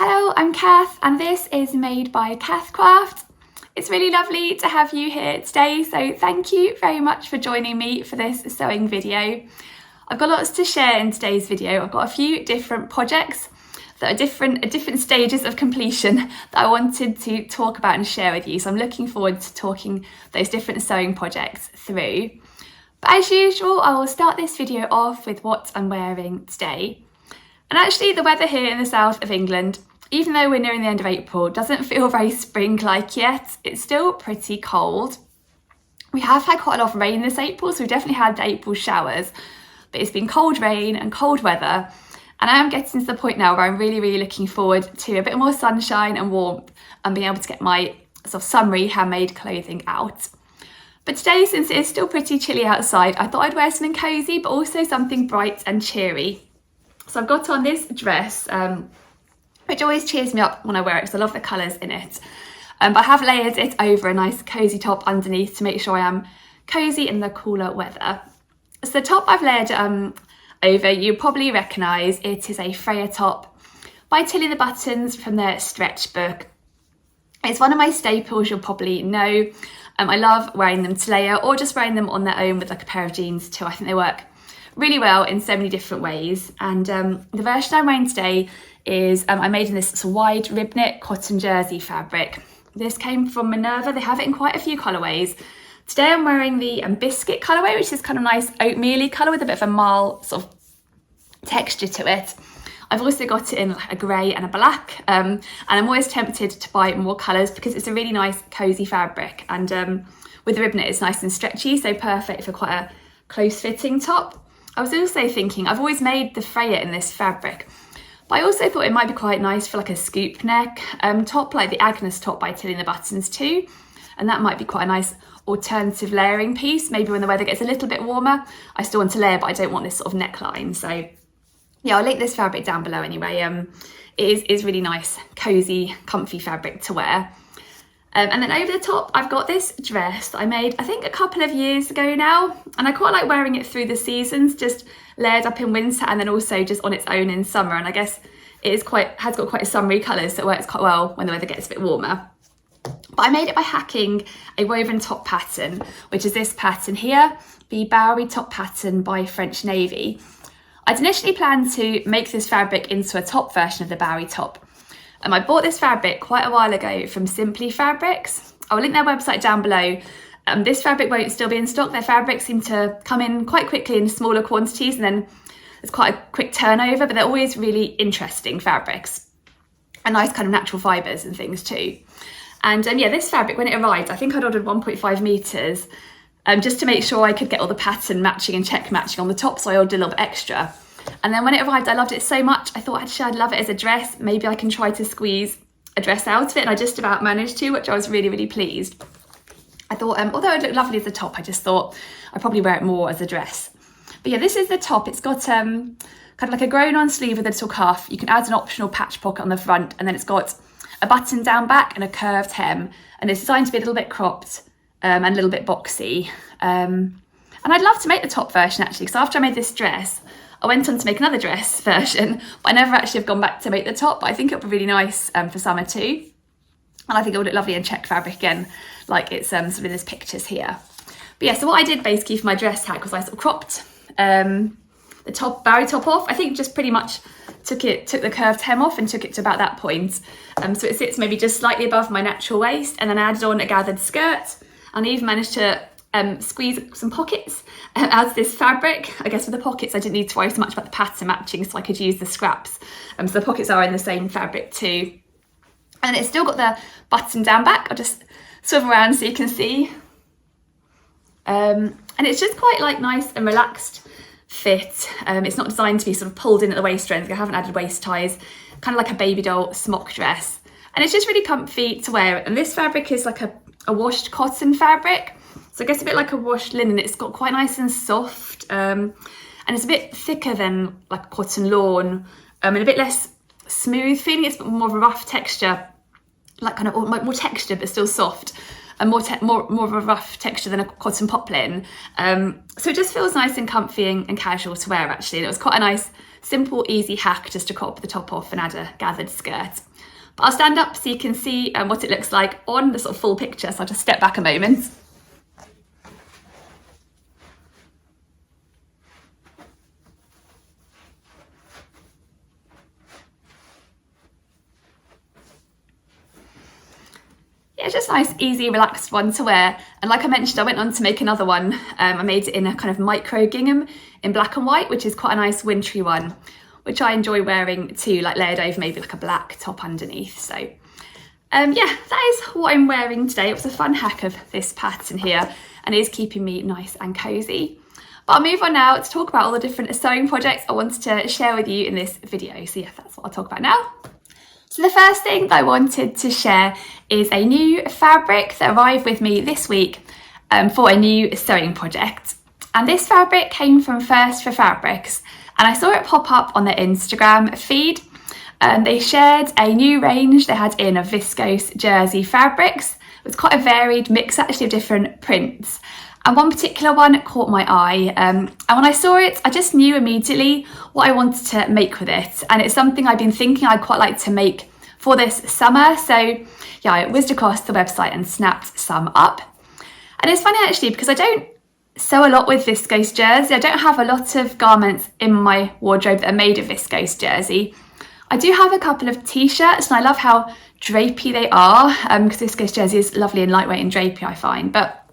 Hello, I'm Cath and this is made by Cath Craft. It's really lovely to have you here today, so thank you very much for joining me for this sewing video. I've got lots to share in today's video. I've got a few different projects that are at different stages of completion that I wanted to talk about and share with you, so I'm looking forward to talking those different sewing projects through. But as usual, I will start this video off with what I'm wearing today. And actually the weather here in the south of England, even though we're nearing the end of April, doesn't feel very spring-like yet. It's still pretty cold. We have had quite a lot of rain this April, so we've definitely had April showers, but it's been cold rain and cold weather. And I am getting to the point now where I'm really looking forward to a bit more sunshine and warmth and being able to get my sort of summery handmade clothing out. But today, since it is still pretty chilly outside, I thought I'd wear something cosy, but also something bright and cheery. So I've got on this dress, which always cheers me up when I wear it because I love the colours in it. But I have layered it over a nice cosy top underneath to make sure I am cosy in the cooler weather. So the top I've layered over, you probably recognise it is a Freya top by Tilly the Buttons from their stretch book. It's one of my staples, you'll probably know. I love wearing them to layer or just wearing them on their own with like a pair of jeans too. I think they work really well in so many different ways. And the version I'm wearing today is I made in this sort of wide rib knit cotton jersey fabric. This came from Minerva. They have it in quite a few colourways. Today I'm wearing the biscuit colourway, which is kind of nice oatmeal-y colour with a bit of a mild sort of texture to it. I've also got it in a grey and a black, and I'm always tempted to buy more colours because it's a really nice cosy fabric, and with the rib knit it's nice and stretchy, so perfect for quite a close fitting top. I was also thinking, I've always made the Freya in this fabric, but I also thought it might be quite nice for like a scoop neck top, like the Agnes top by Tilly the Buttons too, and that might be quite a nice alternative layering piece. Maybe when the weather gets a little bit warmer, I still want to layer, but I don't want this sort of neckline. So yeah, I'll link this fabric down below anyway. It is really nice, cosy, comfy fabric to wear. And then over the top, I've got this dress that I made, I think a couple of years ago now, and I quite like wearing it through the seasons, just layered up in winter and then also just on its own in summer. And I guess it has got quite a summery colour, so it works quite well when the weather gets a bit warmer. But I made it by hacking a woven top pattern, which is this pattern here, the Bowery top pattern by French Navy. I'd initially planned to make this fabric into a top version of the Bowery top. I bought this fabric quite a while ago from Simply Fabrics. I'll link their website down below. This fabric won't still be in stock. Their fabrics seem to come in quite quickly in smaller quantities, and then there's quite a quick turnover, but they're always really interesting fabrics and nice kind of natural fibres and things too. And yeah, this fabric, when it arrived, I think I'd ordered 1.5 metres just to make sure I could get all the pattern matching and check matching on the top, so I ordered a little bit extra. And then when it arrived, I loved it so much, I thought actually I'd love it as a dress. Maybe I can try to squeeze a dress out of it, and I just about managed to, which I was really pleased. I thought, although it looked lovely as a top, I just thought I'd probably wear it more as a dress. But yeah, this is the top. It's got kind of like a grown-on sleeve with a little cuff. You can add an optional patch pocket on the front, and then it's got a button down back and a curved hem, and it's designed to be a little bit cropped and a little bit boxy. And I'd love to make the top version actually, because after I made this dress, I went on to make another dress version, but I never actually have gone back to make the top, but I think it'll be really nice for summer too. And I think it would look lovely in check fabric again, like it's sort of in this pictures here. But yeah, so what I did basically for my dress hack was I sort of cropped the top, Bowery top off. I think just pretty much took the curved hem off and took it to about that point. So it sits maybe just slightly above my natural waist, and then I added on a gathered skirt, and I even managed to squeeze some pockets out of this fabric. I guess for the pockets I didn't need to worry so much about the pattern matching, so I could use the scraps. So the pockets are in the same fabric too. And it's still got the button down back. I'll just swivel around so you can see. And it's just quite like nice and relaxed fit. It's not designed to be sort of pulled in at the waist or anything. I haven't added waist ties, kind of like a baby doll smock dress. And it's just really comfy to wear. And this fabric is like a washed cotton fabric. So I guess a bit like a washed linen. It's got quite nice and soft, and it's a bit thicker than like cotton lawn, and a bit less smooth feeling. It's more of a rough texture, like kind of more texture but still soft, and more of a rough texture than a cotton poplin. So it just feels nice and comfy and casual to wear actually. And it was quite a nice, simple, easy hack just to crop the top off and add a gathered skirt. But I'll stand up so you can see what it looks like on the sort of full picture. So I'll just step back a moment. Yeah, it's just a nice, easy, relaxed one to wear. And like I mentioned, I went on to make another one. I made it in a kind of micro gingham in black and white, which is quite a nice wintry one, which I enjoy wearing too, like layered over maybe like a black top underneath. So yeah, that is what I'm wearing today. It was a fun hack of this pattern here, and it is keeping me nice and cozy. But I'll move on now to talk about all the different sewing projects I wanted to share with you in this video. So yeah, that's what I'll talk about now. So the first thing that I wanted to share is a new fabric that arrived with me this week for a new sewing project. And this fabric came from First for Fabrics, and I saw it pop up on their Instagram feed. They shared a new range they had in of viscose jersey fabrics. It was quite a varied mix actually of different prints. And one particular one caught my eye, and when I saw it, I just knew immediately what I wanted to make with it. And it's something I've been thinking I'd quite like to make for this summer. So yeah, I whizzed across the website and snapped some up. And it's funny actually, because I don't sew a lot with viscose jersey. I don't have a lot of garments in my wardrobe that are made of viscose jersey. I do have a couple of t-shirts, and I love how drapey they are, because viscose jersey is lovely and lightweight and drapey, I find. But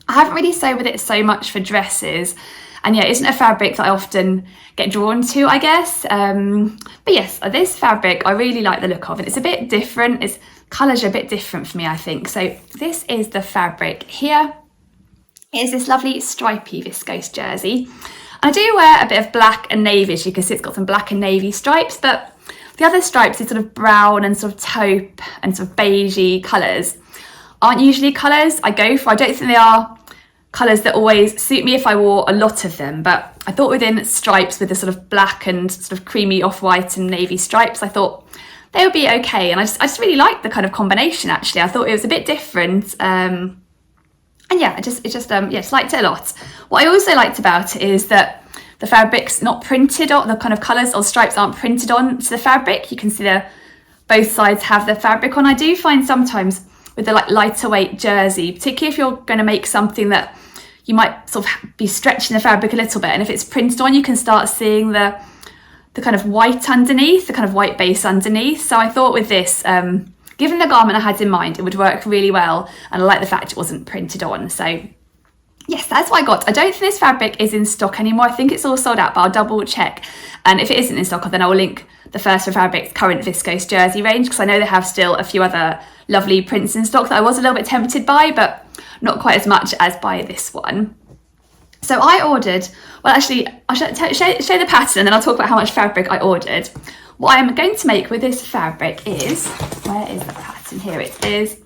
I haven't really sewed with it so much for dresses, and yeah, it isn't a fabric that I often get drawn to, I guess. But yes, this fabric I really like the look of, and it's a bit different. Its colours are a bit different for me, I think. So this is the fabric here. It is this lovely stripy viscose jersey. And I do wear a bit of black and navy, as you can see. It's got some black and navy stripes, but the other stripes, these sort of brown and sort of taupe and sort of beigey colours, aren't usually colours I go for. I don't think they are colours that always suit me if I wore a lot of them, but I thought within stripes with the sort of black and sort of creamy off-white and navy stripes, I thought they would be okay. And I just really liked the kind of combination actually. I thought it was a bit different. And yeah, I just liked it a lot. What I also liked about it is that the fabric's not printed on, the kind of colours or stripes aren't printed on to the fabric. You can see both sides have the fabric on. I do find sometimes with the lighter weight jersey, particularly if you're going to make something that you might sort of be stretching the fabric a little bit, and if it's printed on, you can start seeing the kind of white underneath, the kind of white base underneath. So I thought with this, given the garment I had in mind, it would work really well, and I like the fact it wasn't printed on. So yes, that's what I got. I don't think this fabric is in stock anymore. I think it's all sold out, but I'll double check. And if it isn't in stock, then I'll link the First for Fabrics current viscose jersey range, because I know they have still a few other lovely prints in stock that I was a little bit tempted by, but not quite as much as by this one. So I ordered, well actually, I should show the pattern and then I'll talk about how much fabric I ordered. What I'm going to make with this fabric is, where is the pattern? Here it is.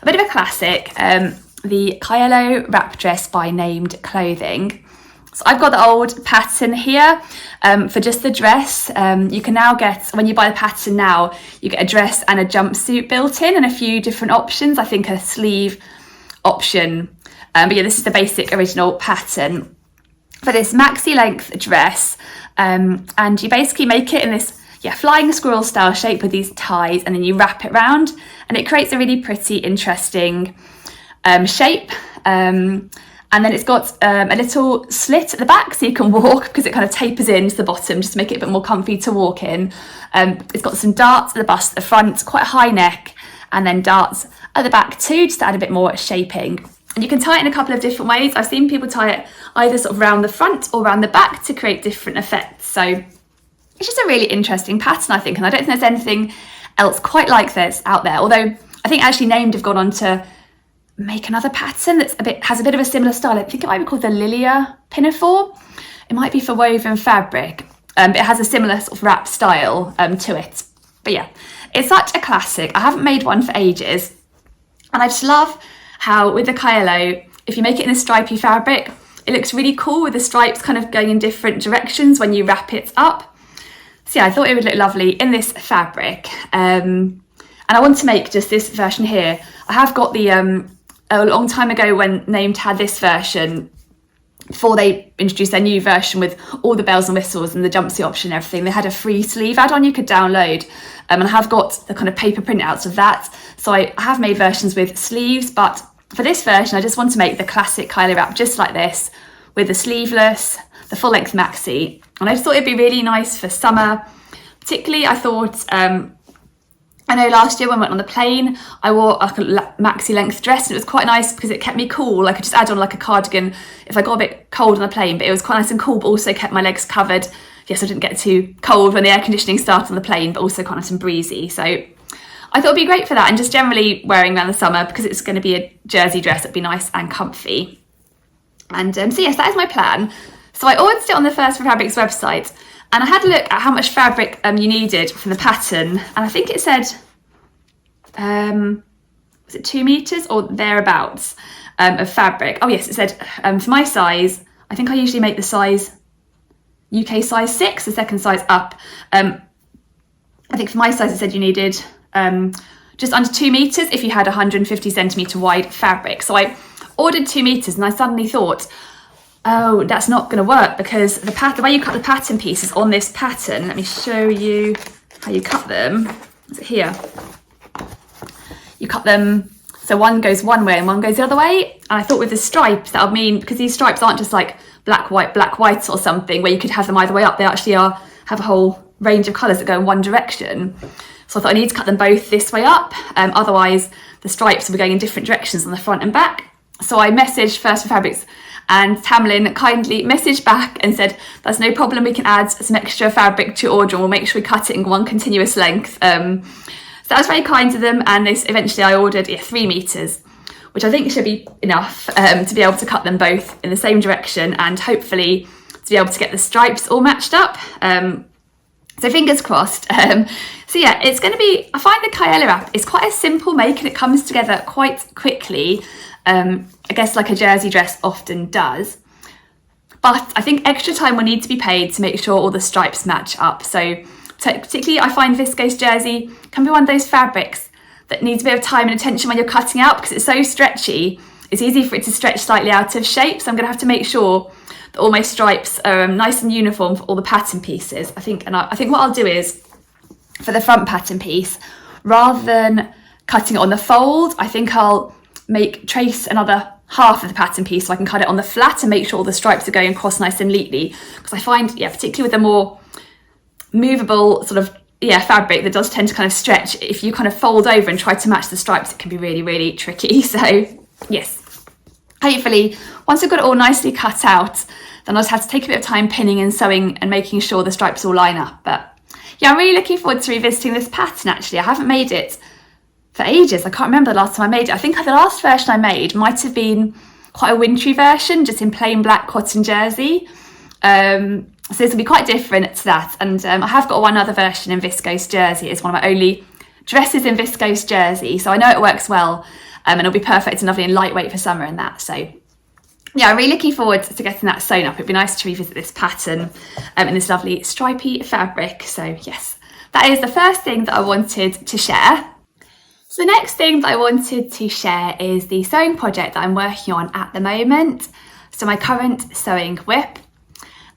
A bit of a classic, the Kyolo wrap dress by Named Clothing. So I've got the old pattern here for just the dress. You can now get, when you buy the pattern now, you get a dress and a jumpsuit built in and a few different options. I think a sleeve option. But yeah, this is the basic original pattern for this maxi length dress. And you basically make it in this flying squirrel style shape with these ties, and then you wrap it round and it creates a really pretty, interesting shape. And then it's got a little slit at the back so you can walk, because it kind of tapers in to the bottom just to make it a bit more comfy to walk in. It's got some darts at the bust at the front, quite a high neck, and then darts at the back too, just to add a bit more shaping. And you can tie it in a couple of different ways. I've seen people tie it either sort of round the front or round the back to create different effects. So it's just a really interesting pattern, I think, and I don't think there's anything else quite like this out there. Although I think actually Named have gone on to make another pattern that's has a bit of a similar style. I think it might be called the Lilia Pinafore. It might be for woven fabric, but it has a similar sort of wrap style to it. But yeah, it's such a classic. I haven't made one for ages, and I just love how with the Kyolo, if you make it in a stripy fabric, it looks really cool with the stripes kind of going in different directions when you wrap it up. So yeah, I thought it would look lovely in this fabric. And I want to make just this version here. I have got the, a long time ago when Named had this version, before they introduced their new version with all the bells and whistles and the jumpsuit option and everything, they had a free sleeve add-on you could download, and I have got the kind of paper printouts of that. So I have made versions with sleeves, but for this version I just want to make the classic Kylie wrap just like this, with the sleeveless, the full-length maxi. And I just thought it'd be really nice for summer. Particularly, I thought, I know last year when I went on the plane, I wore like a maxi length dress, and it was quite nice because it kept me cool. I could just add on like a cardigan if I got a bit cold on the plane, but it was quite nice and cool, but also kept my legs covered. Yes, I didn't get too cold when the air conditioning started on the plane, but also quite nice and breezy. So I thought it'd be great for that, and just generally wearing around the summer because it's going to be a jersey dress that'd be nice and comfy. And so yes, that is my plan. So I ordered it on the First for Fabrics website, and I had a look at how much fabric you needed from the pattern, and I think it said, was it 2 meters or thereabouts of fabric? Oh yes, it said for my size, I think I usually make the size UK size 6, the second size up. I think for my size it said you needed just under 2 meters if you had 150 centimeter wide fabric. So I ordered 2 meters, and I suddenly thought, oh, that's not going to work because the way you cut the pattern pieces on this pattern, let me show you how you cut them. Is it here? You cut them so one goes one way and one goes the other way. And I thought with the stripes, that would mean, because these stripes aren't just like black, white or something where you could have them either way up. They actually have a whole range of colours that go in one direction. So I thought I need to cut them both this way up. Otherwise, the stripes will be going in different directions on the front and back. So I messaged First for Fabrics, and Tamlin kindly messaged back and said, that's no problem, we can add some extra fabric to your order and we'll make sure we cut it in one continuous length. So that was very kind to them, and eventually I ordered 3 meters, which I think should be enough to be able to cut them both in the same direction and hopefully to be able to get the stripes all matched up. So fingers crossed. So yeah, it's going to be, I find the Kylie wrap is quite a simple make and it comes together quite quickly. I guess like a jersey dress often does. But I think extra time will need to be paid to make sure all the stripes match up. So particularly I find viscose jersey can be one of those fabrics that needs a bit of time and attention when you're cutting out because it's so stretchy. It's easy for it to stretch slightly out of shape. So I'm going to have to make sure that all my stripes are nice and uniform for all the pattern pieces. I think what I'll do is, for the front pattern piece, rather than cutting it on the fold, I think I'll trace another half of the pattern piece so I can cut it on the flat and make sure all the stripes are going across nice and neatly. Because I find, particularly with the more movable sort of fabric that does tend to kind of stretch, if you kind of fold over and try to match the stripes, it can be really, really tricky. So yes, hopefully once I've got it all nicely cut out, then I'll just have to take a bit of time pinning and sewing and making sure the stripes all line up. But yeah, I'm really looking forward to revisiting this pattern actually. I haven't made it for ages. I can't remember the last time I made it. I think the last version I made might have been quite a wintry version, just in plain black cotton jersey. So this will be quite different to that. And I have got one other version in viscose jersey. It's one of my only dresses in viscose jersey. So I know it works well and it'll be perfect and lovely and lightweight for summer and that. So yeah, I'm really looking forward to getting that sewn up. It'd be nice to revisit this pattern in this lovely stripy fabric. So yes, that is the first thing that I wanted to share. So the next thing that I wanted to share is the sewing project that I'm working on at the moment. So my current sewing whip.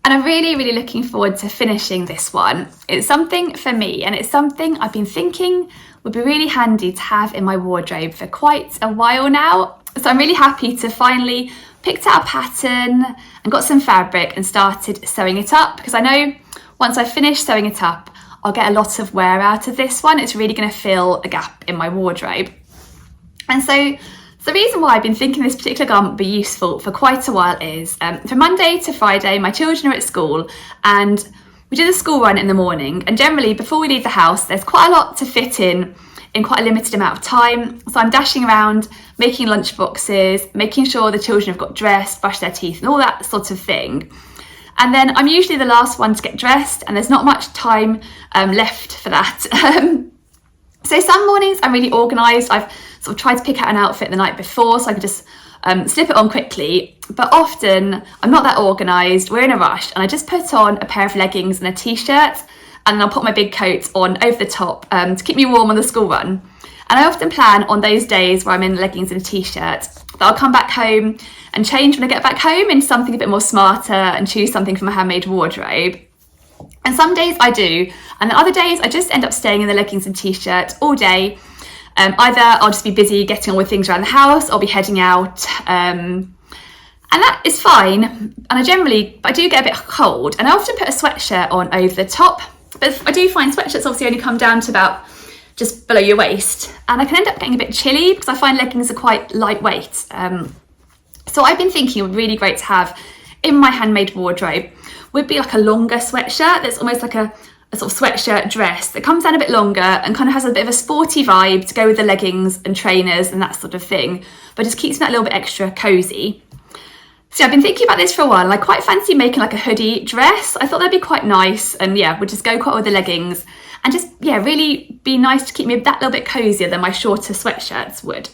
And I'm really, really looking forward to finishing this one. It's something for me, and it's something I've been thinking would be really handy to have in my wardrobe for quite a while now. So I'm really happy to finally picked out a pattern and got some fabric and started sewing it up, because I know once I finish sewing it up, I'll get a lot of wear out of this one. It's really going to fill a gap in my wardrobe. And so the reason why I've been thinking this particular garment would be useful for quite a while is from Monday to Friday, my children are at school and we do the school run in the morning. And generally before we leave the house, there's quite a lot to fit in quite a limited amount of time. So I'm dashing around, making lunch boxes, making sure the children have got dressed, brushed their teeth and all that sort of thing. And then I'm usually the last one to get dressed and there's not much time left for that. So some mornings I'm really organised. I've sort of tried to pick out an outfit the night before so I could just slip it on quickly. But often I'm not that organised, we're in a rush, and I just put on a pair of leggings and a t-shirt, and then I'll put my big coat on over the top to keep me warm on the school run. And I often plan on those days where I'm in leggings and a t-shirt that I'll come back home and change when I get back home into something a bit more smarter and choose something from my handmade wardrobe. And some days I do, and then other days I just end up staying in the leggings and t-shirt all day. Either I'll just be busy getting on with things around the house, I'll be heading out, and that is fine. And I do get a bit cold, and I often put a sweatshirt on over the top, but I do find sweatshirts obviously only come down to about just below your waist, and I can end up getting a bit chilly because I find leggings are quite lightweight. So I've been thinking it would be really great to have in my handmade wardrobe would be like a longer sweatshirt that's almost like a sort of sweatshirt dress that comes down a bit longer and kind of has a bit of a sporty vibe to go with the leggings and trainers and that sort of thing, but just keeps that a little bit extra cozy. So I've been thinking about this for a while, and I quite fancy making like a hoodie dress. I thought that'd be quite nice, and yeah, would just go quite well with the leggings and just, yeah, really be nice to keep me that little bit cozier than my shorter sweatshirts would.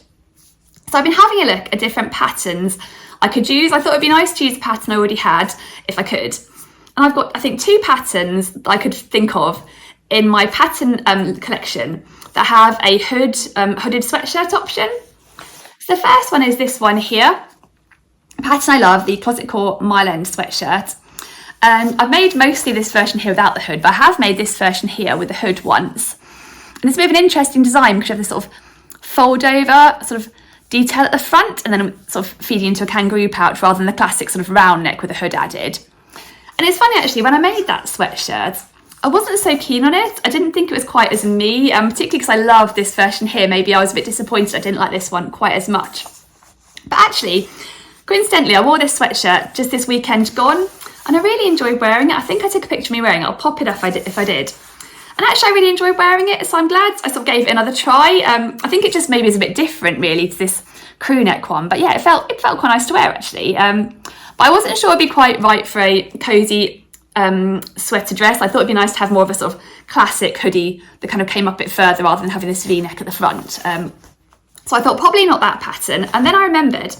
So I've been having a look at different patterns I could use. I thought it'd be nice to use a pattern I already had if I could. And I've got, I think, 2 patterns that I could think of in my pattern collection that have a hooded sweatshirt option. So the first one is this one here, a pattern I love, the Closet Core Mile End sweatshirt. And I've made mostly this version here without the hood, but I have made this version here with the hood once. And it's a bit of an interesting design because you have this sort of fold over sort of detail at the front and then sort of feeding into a kangaroo pouch rather than the classic sort of round neck with a hood added. And it's funny actually, when I made that sweatshirt, I wasn't so keen on it. I didn't think it was quite as me, particularly because I love this version here. Maybe I was a bit disappointed I didn't like this one quite as much. But actually, coincidentally, I wore this sweatshirt just this weekend gone, and I really enjoyed wearing it. I think I took a picture of me wearing it. I'll pop it up if I did. And actually, I really enjoyed wearing it, so I'm glad I sort of gave it another try. I think it just maybe is a bit different, really, to this crew neck one. But yeah, it felt quite nice to wear, actually. But I wasn't sure it'd be quite right for a cosy sweater dress. I thought it'd be nice to have more of a sort of classic hoodie that kind of came up a bit further rather than having this V-neck at the front. So I thought probably not that pattern. And then I remembered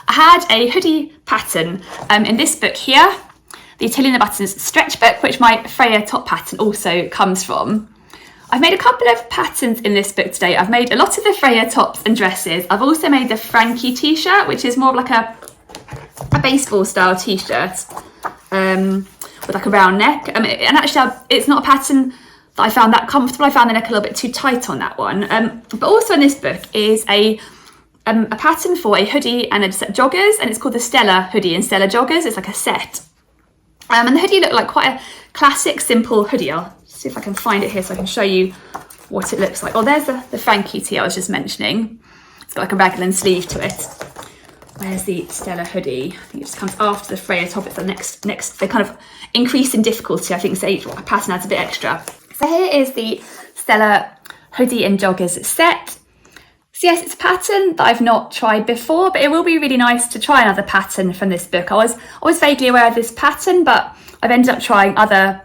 I had a hoodie pattern in this book here, the Tilly and the Buttons stretch book, which my Freya top pattern also comes from. I've made a couple of patterns in this book today. I've made a lot of the Freya tops and dresses. I've also made the Frankie t-shirt, which is more of like a baseball style t-shirt with like a round neck. And actually it's not a pattern that I found that comfortable. I found the neck a little bit too tight on that one. But also in this book is a pattern for a hoodie and a set of joggers, and it's called the Stella hoodie and Stella joggers. It's like a set. And the hoodie looked like quite a classic, simple hoodie. I'll see if I can find it here so I can show you what it looks like. Oh, there's the Frankie tee I was just mentioning. It's got like a raglan sleeve to it. Where's the Stella hoodie? I think it just comes after the Freya top. It's the next. They kind of increase in difficulty. I think each pattern adds a bit extra. So here is the Stella hoodie and joggers set. So yes, it's a pattern that I've not tried before, but it will be really nice to try another pattern from this book. I was vaguely aware of this pattern, but I've ended up trying other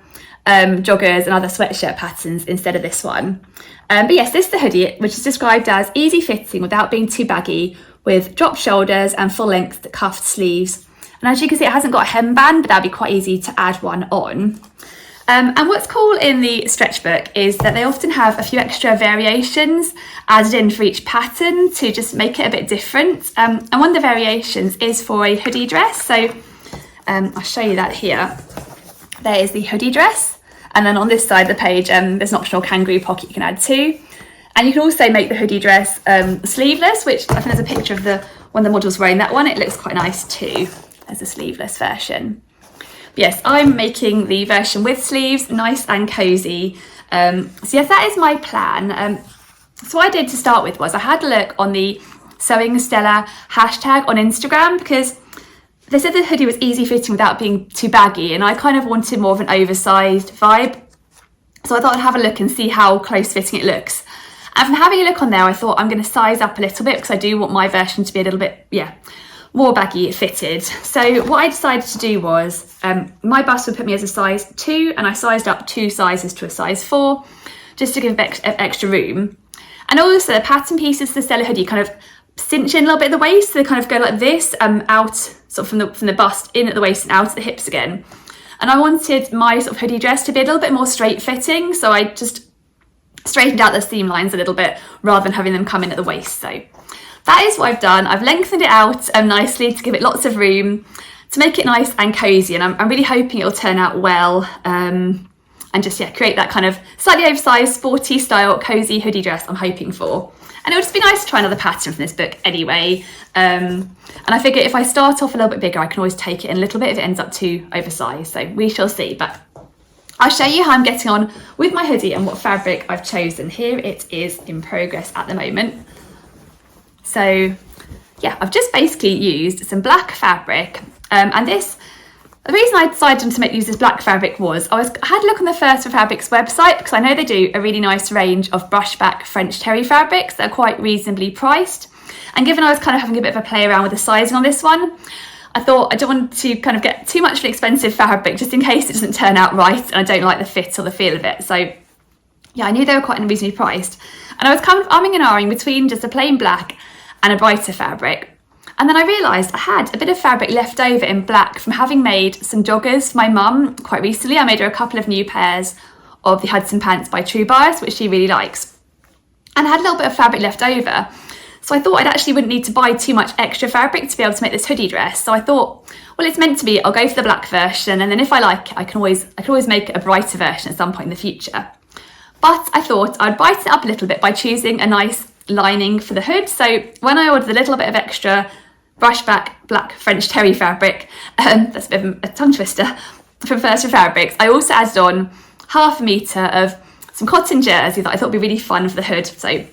joggers and other sweatshirt patterns instead of this one. But yes, this is the hoodie, which is described as easy fitting without being too baggy, with drop shoulders and full length cuffed sleeves. And as you can see, it hasn't got a hemband, but that'd be quite easy to add one on. And what's cool in the stretch book is that they often have a few extra variations added in for each pattern to just make it a bit different. And one of the variations is for a hoodie dress. So I'll show you that here. There is the hoodie dress. And then on this side of the page, there's an optional kangaroo pocket you can add too. And you can also make the hoodie dress sleeveless, which I think there's a picture of one of the models wearing that one. It looks quite nice too. There's a sleeveless version. Yes, I'm making the version with sleeves, nice and cozy. So yes, that is my plan. So what I did to start with was I had a look on the Sewing Stella hashtag on Instagram, because they said the hoodie was easy fitting without being too baggy, and I kind of wanted more of an oversized vibe. So I thought I'd have a look and see how close fitting it looks. And from having a look on there, I thought I'm going to size up a little bit because I do want my version to be a little bit, more baggy fitted. So what I decided to do was my bust would put me as a size 2, and I sized up 2 sizes to a size 4 just to give extra room. And also the pattern pieces for the Stella hoodie kind of cinch in a little bit at the waist, so they kind of go like this, out sort of from the bust in at the waist and out at the hips again. And I wanted my sort of hoodie dress to be a little bit more straight fitting, so I just straightened out the seam lines a little bit rather than having them come in at the waist. So that is what I've done. I've lengthened it out nicely to give it lots of room, to make it nice and cozy, and I'm really hoping it'll turn out well, and just create that kind of slightly oversized, sporty style, cozy hoodie dress I'm hoping for. And it'll just be nice to try another pattern from this book anyway. And I figure if I start off a little bit bigger, I can always take it in a little bit if it ends up too oversized. So we shall see. But I'll show you how I'm getting on with my hoodie and what fabric I've chosen. Here it is in progress at the moment. So yeah, I've just basically used some black fabric. And the reason I decided to use this black fabric was I had a look on the First for Fabrics website, because I know they do a really nice range of brushback French terry fabrics that are quite reasonably priced. And given I was kind of having a bit of a play around with the sizing on this one, I thought I don't want to kind of get too much of an expensive fabric just in case it doesn't turn out right and I don't like the fit or the feel of it. So yeah, I knew they were quite reasonably priced. And I was kind of umming and ahhing between just a plain black and a brighter fabric. And then I realised I had a bit of fabric left over in black from having made some joggers for my mum quite recently. I made her a couple of new pairs of the Hudson pants by True Bias, which she really likes. And I had a little bit of fabric left over. So I thought I actually wouldn't need to buy too much extra fabric to be able to make this hoodie dress. So I thought, well, it's meant to be, I'll go for the black version. And then if I like it, I can always make a brighter version at some point in the future. But I thought I'd brighten it up a little bit by choosing a nice lining for the hood. So when I ordered a little bit of extra brushback black French terry fabric, that's a bit of a tongue twister, from First for Fabrics, I also added on 1/2 metre of some cotton jersey that I thought would be really fun for the hood. So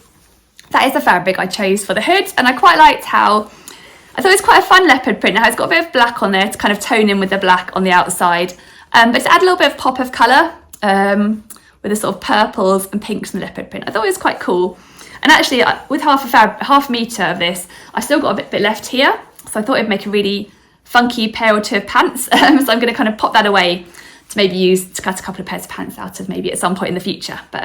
that is the fabric I chose for the hood, and I quite liked how, I thought it was quite a fun leopard print. Now it's got a bit of black on there to kind of tone in with the black on the outside, but to add a little bit of pop of colour with the sort of purples and pinks from the leopard print. I thought it was quite cool. And actually, with 1/2 metre of this, I still got a bit left here. So I thought it'd make a really funky pair or two of pants. So I'm going to kind of pop that away to maybe use to cut a couple of pairs of pants out of maybe at some point in the future. But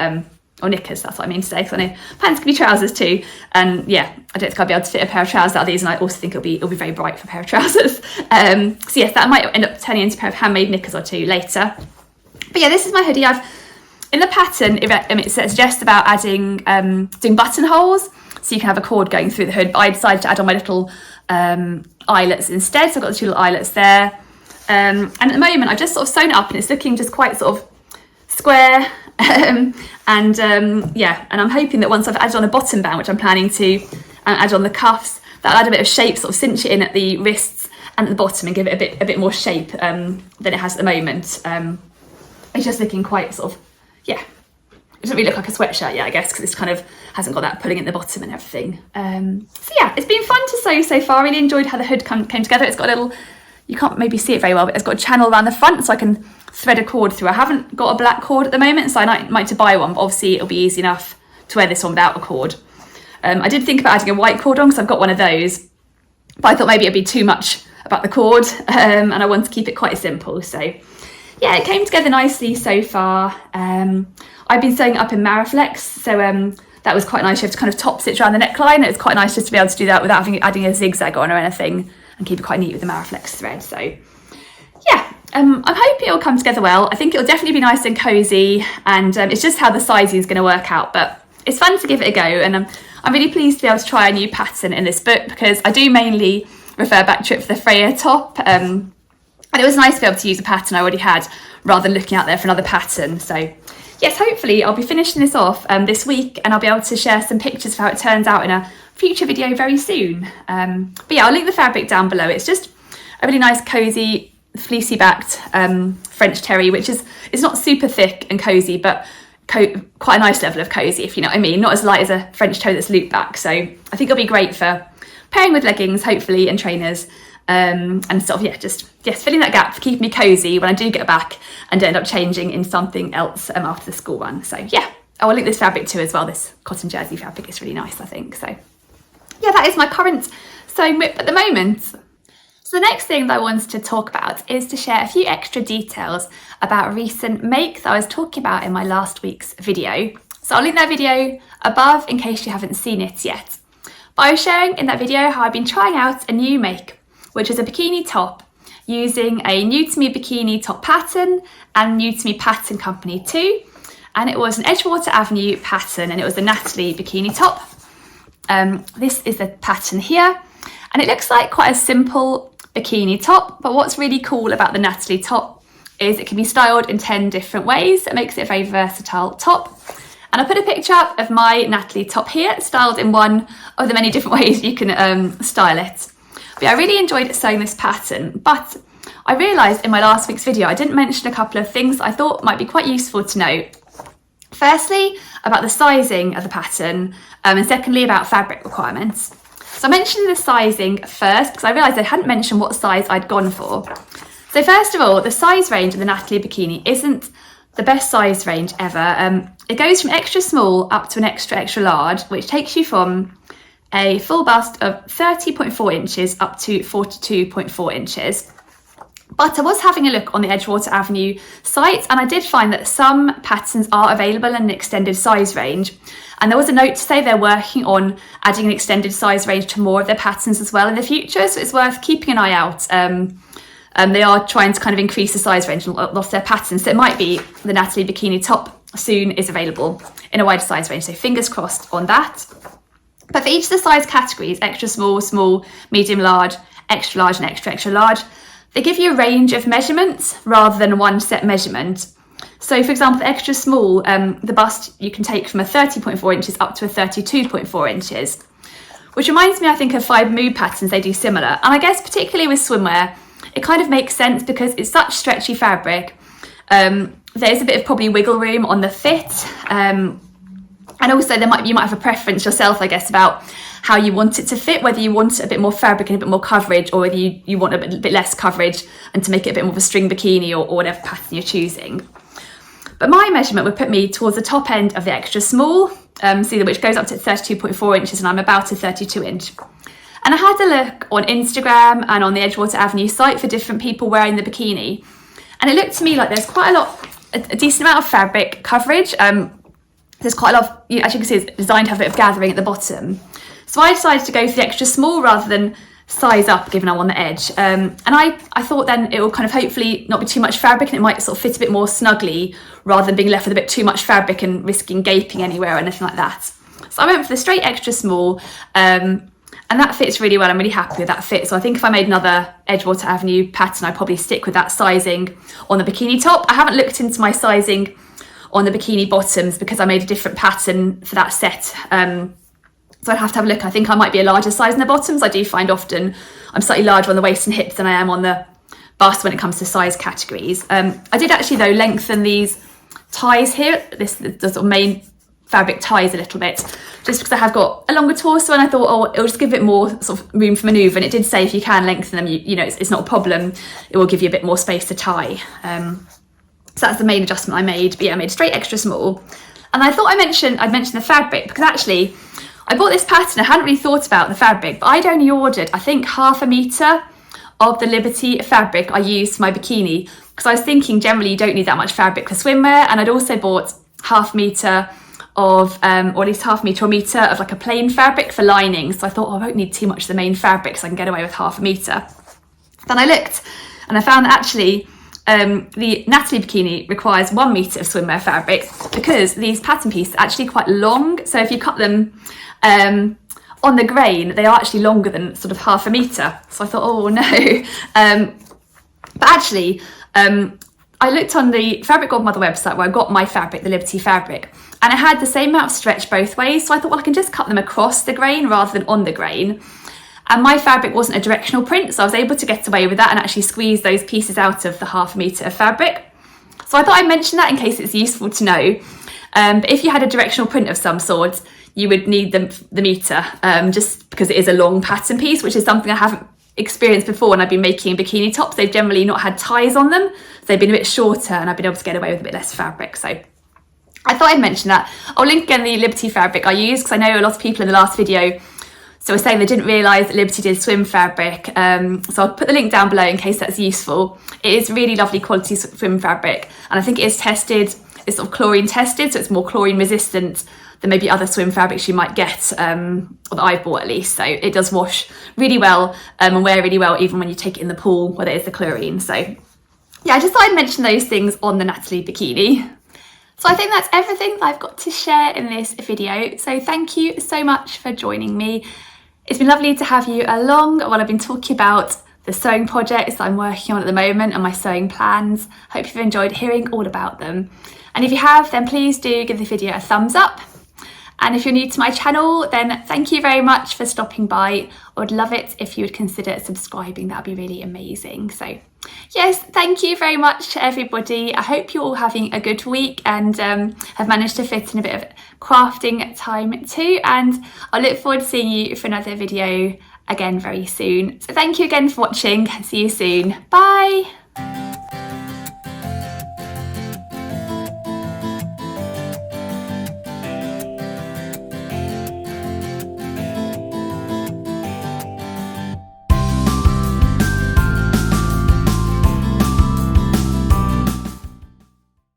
or knickers, that's what I mean to say, because I know pants can be trousers too. And yeah, I don't think I'll be able to fit a pair of trousers out of these. And I also think it'll be very bright for a pair of trousers. So yes, that might end up turning into a pair of handmade knickers or two later. But yeah, this is my hoodie. In the pattern, it says just about adding, doing buttonholes, so you can have a cord going through the hood, but I decided to add on my little eyelets instead, so I've got the 2 little eyelets there. And at the moment, I've just sort of sewn it up and it's looking just quite sort of square. And I'm hoping that once I've added on a bottom band, which I'm planning to add on the cuffs, that'll add a bit of shape, sort of cinch it in at the wrists and at the bottom and give it a bit more shape than it has at the moment. It's just looking quite sort of, yeah, it doesn't really look like a sweatshirt yet, I guess, because it's kind of hasn't got that pulling at the bottom and everything. So yeah, it's been fun to sew so far. I really enjoyed how the hood came together. It's got a little, you can't maybe see it very well, but it's got a channel around the front so I can thread a cord through. I haven't got a black cord at the moment, so I might to buy one, but obviously it'll be easy enough to wear this one without a cord. I did think about adding a white cord on because I've got one of those, but I thought maybe it'd be too much about the cord, and I want to keep it quite simple. So yeah, it came together nicely so far. I've been sewing it up in Mariflex, so that was quite nice. You have to kind of top stitch around the neckline. It's quite nice just to be able to do that without adding a zigzag on or anything, and keep it quite neat with the Mariflex thread. So yeah, I'm hoping it'll come together well. I think it'll definitely be nice and cozy, and it's just how the sizing is going to work out, but it's fun to give it a go. And I'm really pleased to be able to try a new pattern in this book, because I do mainly refer back to it for the Freya top, and it was nice to be able to use a pattern I already had rather than looking out there for another pattern. So yes, hopefully I'll be finishing this off this week, and I'll be able to share some pictures of how it turns out in a future video very soon. But yeah, I'll link the fabric down below. It's just a really nice cozy fleecy backed French terry, which is, it's not super thick and cozy, but quite a nice level of cozy, if you know what I mean. Not as light as a French toe that's looped back. So I think it'll be great for pairing with leggings, hopefully, and trainers. And sort of, yeah, just, yes, filling that gap to keep me cozy when I do get back and don't end up changing in something else after the school run. So yeah, I will link this fabric too as well. This cotton jersey fabric is really nice, I think. So yeah, that is my current sewing whip at the moment. So the next thing that I wanted to talk about is to share a few extra details about a recent make that I was talking about in my last week's video. So I'll link that video above in case you haven't seen it yet. But I was sharing in that video how I've been trying out a new make, which is a bikini top using a new to me bikini top pattern and new to me pattern company too. and it was an Edgewater Avenue pattern, and it was the Natalie bikini top. This is the pattern here, and it looks like quite a simple bikini top, but what's really cool about the Natalie top is it can be styled in 10 different ways. It makes it a very versatile top. And I put a picture up of my Natalie top here, styled in one of the many different ways you can style it. But yeah, I really enjoyed sewing this pattern, but I realised in my last week's video I didn't mention a couple of things I thought might be quite useful to know. Firstly, about the sizing of the pattern, and secondly, about fabric requirements. So I mentioned the sizing first because I realised I hadn't mentioned what size I'd gone for. So first of all, the size range of the Natalie bikini isn't the best size range ever. It goes from extra small up to an extra large, which takes you from a full bust of 30.4 inches up to 42.4 inches. But I was having a look on the Edgewater Avenue site, and I did find that some patterns are available in an extended size range. And there was a note to say they're working on adding an extended size range to more of their patterns as well in the future, so it's worth keeping an eye out. They are trying to kind of increase the size range in a lot of their patterns, so it might be the Natalie bikini top soon is available in a wider size range, so fingers crossed on that. But for each of the size categories, extra small, small, medium large, extra large and extra large, they give you a range of measurements rather than one set measurement. So for example, the extra small, the bust you can take from a 30.4 inches up to a 32.4 inches, which reminds me, I think, of 5 Mood patterns. They do similar. And I guess particularly with swimwear, it kind of makes sense because it's such stretchy fabric. There's a bit of probably wiggle room on the fit. And also you might have a preference yourself, I guess, about how you want it to fit, whether you want a bit more fabric and a bit more coverage, or whether you want a bit less coverage and to make it a bit more of a string bikini or whatever pattern you're choosing. But my measurement would put me towards the top end of the extra small, which goes up to 32.4 inches, and I'm about a 32 inch. And I had a look on Instagram and on the Edgewater Avenue site for different people wearing the bikini. And it looked to me like there's quite a decent amount of fabric coverage. There's quite a lot of, as you can see, it's designed to have a bit of gathering at the bottom. So I decided to go for the extra small rather than size up, given I'm on the edge. And I thought then it will kind of hopefully not be too much fabric, and it might sort of fit a bit more snugly rather than being left with a bit too much fabric and risking gaping anywhere or anything like that. So I went for the straight extra small, and that fits really well. I'm really happy with that fit. So I think if I made another Edgewater Avenue pattern, I'd probably stick with that sizing on the bikini top. I haven't looked into my sizing on the bikini bottoms because I made a different pattern for that set. So I'd have to have a look. I think I might be a larger size in the bottoms. I do find often I'm slightly larger on the waist and hips than I am on the bust when it comes to size categories. I did actually, though, lengthen these ties here, the sort of main fabric ties a little bit, just because I have got a longer torso, and I thought, oh, it'll just give it more sort of room for manoeuvre. And it did say if you can lengthen them, you know, it's not a problem. It will give you a bit more space to tie. So that's the main adjustment I made. But yeah, I made straight extra small. And I thought I'd mention the fabric, because actually I bought this pattern. I hadn't really thought about the fabric, but I'd only ordered, I think, 1/2 metre of the Liberty fabric I used for my bikini, because I was thinking generally you don't need that much fabric for swimwear. And I'd also bought 1/2 metre of, or at least 1/2 metre or metre of like a plain fabric for lining. So I thought, oh, I won't need too much of the main fabric, so I can get away with 1/2 metre. Then I looked and I found that actually the Natalie bikini requires 1 metre of swimwear fabric, because these pattern pieces are actually quite long. So if you cut them on the grain, they are actually longer than sort of 1/2 metre. So I thought, oh no. But actually, I looked on the Fabric Godmother website where I got my fabric, the Liberty fabric, and it had the same amount of stretch both ways. So I thought, well, I can just cut them across the grain rather than on the grain. And my fabric wasn't a directional print, so I was able to get away with that and actually squeeze those pieces out of the 1/2 metre of fabric. So I thought I'd mention that in case it's useful to know. But if you had a directional print of some sort, you would need the metre, just because it is a long pattern piece, which is something I haven't experienced before when I've been making bikini tops. They've generally not had ties on them, so they've been a bit shorter, and I've been able to get away with a bit less fabric. So I thought I'd mention that. I'll link again the Liberty fabric I used, because I know a lot of people in the last video were saying they didn't realise that Liberty did swim fabric. So I'll put the link down below in case that's useful. It is really lovely quality swim fabric, and I think it is tested, it's sort of chlorine tested, so it's more chlorine resistant than maybe other swim fabrics you might get, or that I've bought at least. So it does wash really well and wear really well even when you take it in the pool where there is the chlorine. So yeah, I just thought I'd mention those things on the Natalie bikini. So I think that's everything that I've got to share in this video. So thank you so much for joining me. It's been lovely to have you along while I've been talking about the sewing projects that I'm working on at the moment and my sewing plans. Hope you've enjoyed hearing all about them. And if you have, then please do give the video a thumbs up. And if you're new to my channel, then thank you very much for stopping by. I would love it if you would consider subscribing. That would be really amazing. So yes, thank you very much to everybody. I hope you're all having a good week and have managed to fit in a bit of crafting time too. And I look forward to seeing you for another video again very soon. So thank you again for watching. See you soon. Bye.